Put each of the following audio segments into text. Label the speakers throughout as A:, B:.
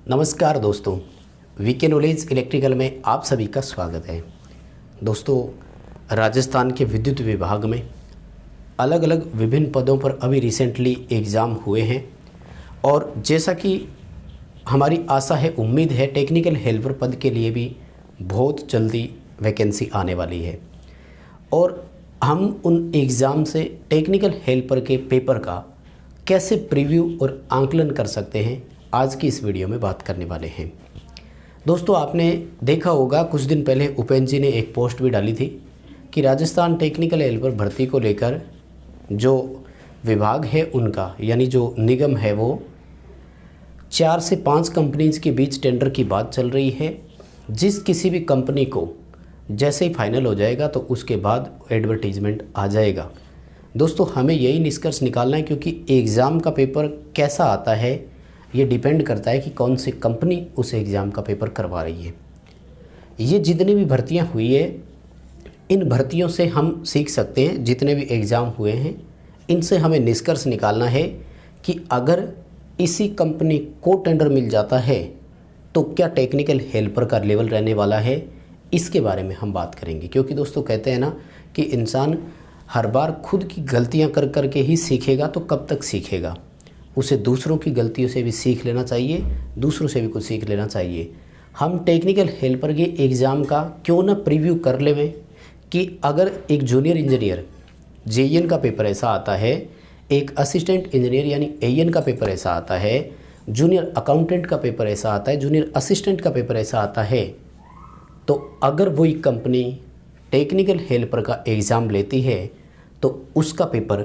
A: नमस्कार दोस्तों, VK knowledge electrical में आप सभी का स्वागत है। दोस्तों, राजस्थान के विद्युत विभाग में अलग अलग विभिन्न पदों पर अभी रिसेंटली एग्ज़ाम हुए हैं और जैसा कि हमारी आशा है, उम्मीद है, टेक्निकल हेल्पर पद के लिए भी बहुत जल्दी वैकेंसी आने वाली है और हम उन एग्ज़ाम से टेक्निकल हेल्पर के पेपर का कैसे प्रीव्यू और आंकलन कर सकते हैं, आज की इस वीडियो में बात करने वाले हैं। दोस्तों, आपने देखा होगा कुछ दिन पहले उपेंद्र जी ने एक पोस्ट भी डाली थी कि राजस्थान टेक्निकल हेल्पर भर्ती को लेकर जो विभाग है उनका, यानी जो निगम है, वो 4 से 5 कंपनीज के बीच टेंडर की बात चल रही है। जिस किसी भी कंपनी को जैसे ही फाइनल हो जाएगा तो उसके बाद एडवर्टीजमेंट आ जाएगा। दोस्तों, हमें यही निष्कर्ष निकालना है, क्योंकि एग्ज़ाम का पेपर कैसा आता है ये डिपेंड करता है कि कौन सी कंपनी उस एग्ज़ाम का पेपर करवा रही है। ये जितनी भी भर्तियां हुई है, इन भर्तियों से हम सीख सकते हैं। जितने भी एग्ज़ाम हुए हैं इनसे हमें निष्कर्ष निकालना है कि अगर इसी कंपनी को टेंडर मिल जाता है तो क्या टेक्निकल हेल्पर का लेवल रहने वाला है, इसके बारे में हम बात करेंगे। क्योंकि दोस्तों, कहते हैं ना कि इंसान हर बार खुद की गलतियां कर कर के ही सीखेगा, तो कब तक सीखेगा। उसे दूसरों की गलतियों से भी सीख लेना चाहिए, दूसरों से भी कुछ सीख लेना चाहिए। हम टेक्निकल हेल्पर के एग्ज़ाम का क्यों ना प्रीव्यू कर लें कि अगर एक जूनियर इंजीनियर जेईएन का पेपर ऐसा आता है, एक असिस्टेंट इंजीनियर यानी एईएन का पेपर ऐसा आता है, जूनियर अकाउंटेंट का पेपर ऐसा आता है, जूनियर असिस्टेंट का पेपर ऐसा आता है, तो अगर वही कंपनी टेक्निकल हेल्पर का एग्ज़ाम लेती है तो उसका पेपर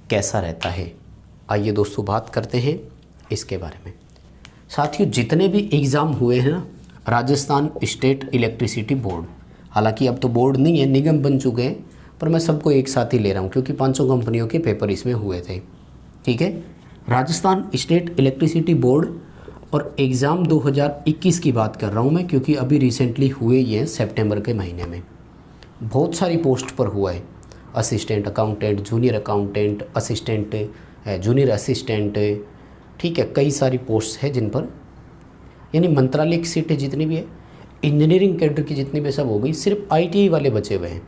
A: कैसा रहता है। आइए दोस्तों, बात करते हैं इसके बारे में। साथियों, जितने भी एग्ज़ाम हुए हैं ना, राजस्थान स्टेट इलेक्ट्रिसिटी बोर्ड, हालांकि अब तो बोर्ड नहीं है, निगम बन चुके हैं, पर मैं सबको एक साथ ही ले रहा हूँ क्योंकि 500 कंपनियों के पेपर इसमें हुए थे। ठीक है, राजस्थान स्टेट इलेक्ट्रिसिटी बोर्ड और एग्ज़ाम 2021 की बात कर रहा हूँ मैं, क्योंकि अभी रिसेंटली हुए ही हैं सितंबर के महीने में। बहुत सारी पोस्ट पर हुआ है, assistant accountant, junior accountant, assistant, junior assistant, ठीक है, कई सारी पोस्ट है जिन पर, यानी मंत्रालय की सीटें जितनी भी है, इंजीनियरिंग कैडर की जितनी भी, सब हो गई। सिर्फ आईटीआई वाले बचे हुए हैं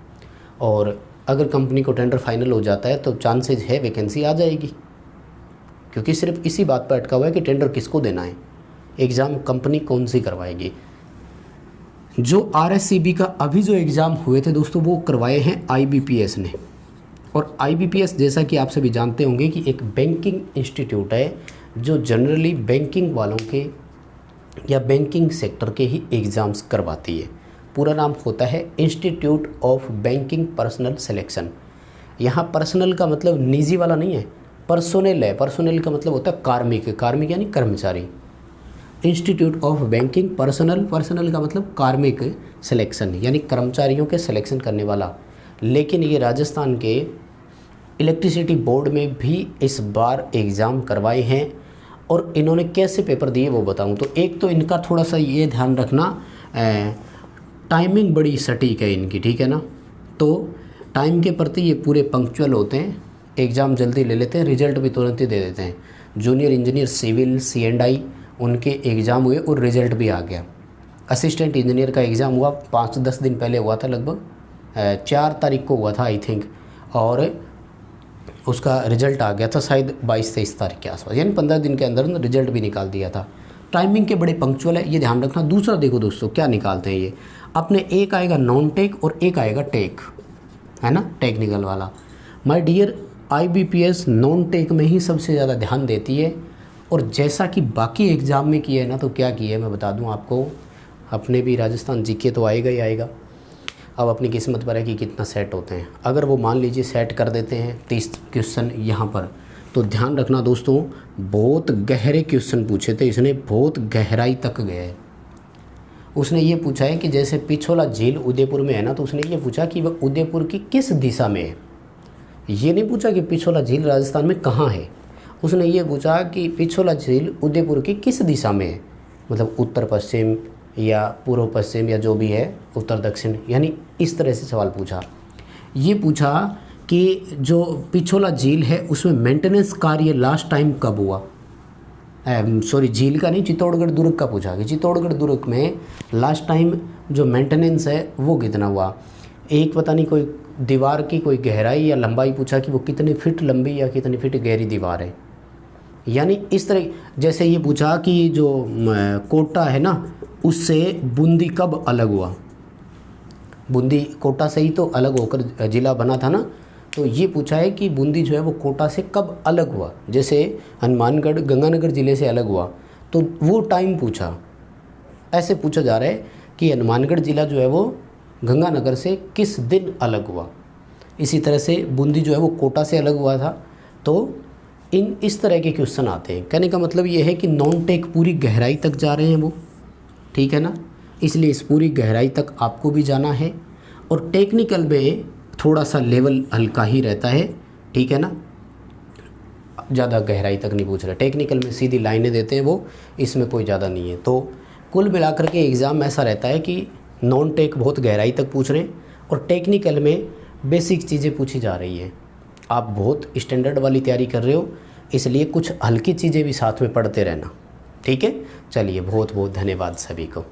A: और अगर कंपनी को टेंडर फाइनल हो जाता है तो चांसेज है वैकेंसी आ जाएगी, क्योंकि सिर्फ इसी बात पर अटका हुआ है कि टेंडर किसको देना है, एग्ज़ाम कंपनी कौन सी करवाएगी। जो आरएससीबी का अभी जो एग्ज़ाम हुए थे दोस्तों, वो करवाए हैं आईबीपीएस ने। और आईबीपीएस, जैसा कि आप सभी जानते होंगे, कि एक बैंकिंग इंस्टीट्यूट है जो जनरली बैंकिंग वालों के या बैंकिंग सेक्टर के ही एग्ज़ाम्स करवाती है। पूरा नाम होता है institute of banking personal selection. यहाँ पर्सनल का मतलब निजी वाला नहीं है, पर्सोनेल है। पर्सोनेल का मतलब होता है कार्मिक, कार्मिक यानी कर्मचारी। Institute of banking personal, personal का मतलब कार्मिक सिलेक्शन, यानी कर्मचारियों के सिलेक्शन करने वाला। लेकिन ये राजस्थान के इलेक्ट्रिसिटी बोर्ड में भी इस बार एग्ज़ाम करवाए हैं और इन्होंने कैसे पेपर दिए वो बताऊं। तो एक तो इनका थोड़ा सा ये ध्यान रखना, टाइमिंग बड़ी सटीक है इनकी, ठीक है ना। तो टाइम के प्रति ये पूरे पंक्चुअल होते हैं, एग्ज़ाम जल्दी ले लेते हैं, रिजल्ट भी तुरंत ही दे देते हैं। जूनियर इंजीनियर सिविल C&I उनके एग्ज़ाम हुए और रिज़ल्ट भी आ गया। असिस्टेंट इंजीनियर का एग्ज़ाम हुआ 5-10 दिन पहले हुआ था, लगभग 4 तारीख को हुआ था आई थिंक, और उसका रिज़ल्ट आ गया था शायद 22-23 तारीख के आसपास, यानी 15 दिन के अंदर रिज़ल्ट भी निकाल दिया था। टाइमिंग के बड़े पंक्चुअल है, ये ध्यान रखना। दूसरा देखो दोस्तों, क्या निकालते हैं ये अपने, एक आएगा नॉन टेक और एक आएगा टेक, है ना, टेक्निकल वाला। My dear, IBPS non tech में ही सबसे ज़्यादा ध्यान देती है, और जैसा कि बाकी एग्ज़ाम में किया है ना, तो क्या किया है मैं बता दूं आपको। अपने भी राजस्थान जीके तो आएगा ही आएगा, अब अपनी किस्मत पर है कि कितना सेट होते हैं। अगर वो मान लीजिए सेट कर देते हैं 30 क्वेश्चन यहाँ पर, तो ध्यान रखना दोस्तों, बहुत गहरे क्वेश्चन पूछे थे इसने, बहुत गहराई तक गया है। उसने ये पूछा है कि जैसे पिछोला झील उदयपुर में है ना, तो उसने ये पूछा कि वह उदयपुर की किस दिशा में है। ये नहीं पूछा कि पिछोला झील राजस्थान में कहाँ है, उसने ये पूछा कि पिछोला झील उदयपुर की किस दिशा में है, मतलब उत्तर पश्चिम या पूर्व पश्चिम या जो भी है, उत्तर दक्षिण, यानी इस तरह से सवाल पूछा। ये पूछा कि जो पिछोला झील है उसमें मेंटेनेंस कार्य लास्ट टाइम कब हुआ, सॉरी झील का नहीं, चित्तौड़गढ़ दुर्ग का पूछा कि चित्तौड़गढ़ दुर्ग में लास्ट टाइम जो मेंटेनेंस है वो कितना हुआ। एक पता नहीं कोई दीवार की कोई गहराई या लंबाई पूछा कि वो कितने फिट लंबी या कितनी फिट गहरी दीवार है। यानी इस तरह, जैसे ये पूछा कि जो कोटा है ना उससे बूंदी कब अलग हुआ, बूंदी कोटा से ही तो अलग होकर ज़िला बना था ना, तो ये पूछा है कि बूंदी जो है वो कोटा से कब अलग हुआ। जैसे हनुमानगढ़ गंगानगर ज़िले से अलग हुआ तो वो टाइम पूछा, ऐसे पूछा जा रहा है कि हनुमानगढ़ ज़िला जो है वो गंगानगर से किस दिन अलग हुआ। इसी तरह से बूंदी जो है वो कोटा से अलग हुआ था। तो इस तरह के क्वेश्चन आते हैं। कहने का मतलब ये है कि नॉन टेक पूरी गहराई तक जा रहे हैं वो, ठीक है ना, इसलिए इस पूरी गहराई तक आपको भी जाना है। और टेक्निकल में थोड़ा सा लेवल हल्का ही रहता है, ठीक है ना, ज़्यादा गहराई तक नहीं पूछ रहे। टेक्निकल में सीधी लाइनें देते हैं वो, इसमें कोई ज़्यादा नहीं है। तो कुल मिलाकर के एग्ज़ाम ऐसा रहता है कि नॉन टेक बहुत गहराई तक पूछ रहे हैं और टेक्निकल में बेसिक चीज़ें पूछी जा रही है। आप बहुत स्टैंडर्ड वाली तैयारी कर रहे हो, इसलिए कुछ हल्की चीज़ें भी साथ में पढ़ते रहना, ठीक है। चलिए, बहुत बहुत धन्यवाद सभी को।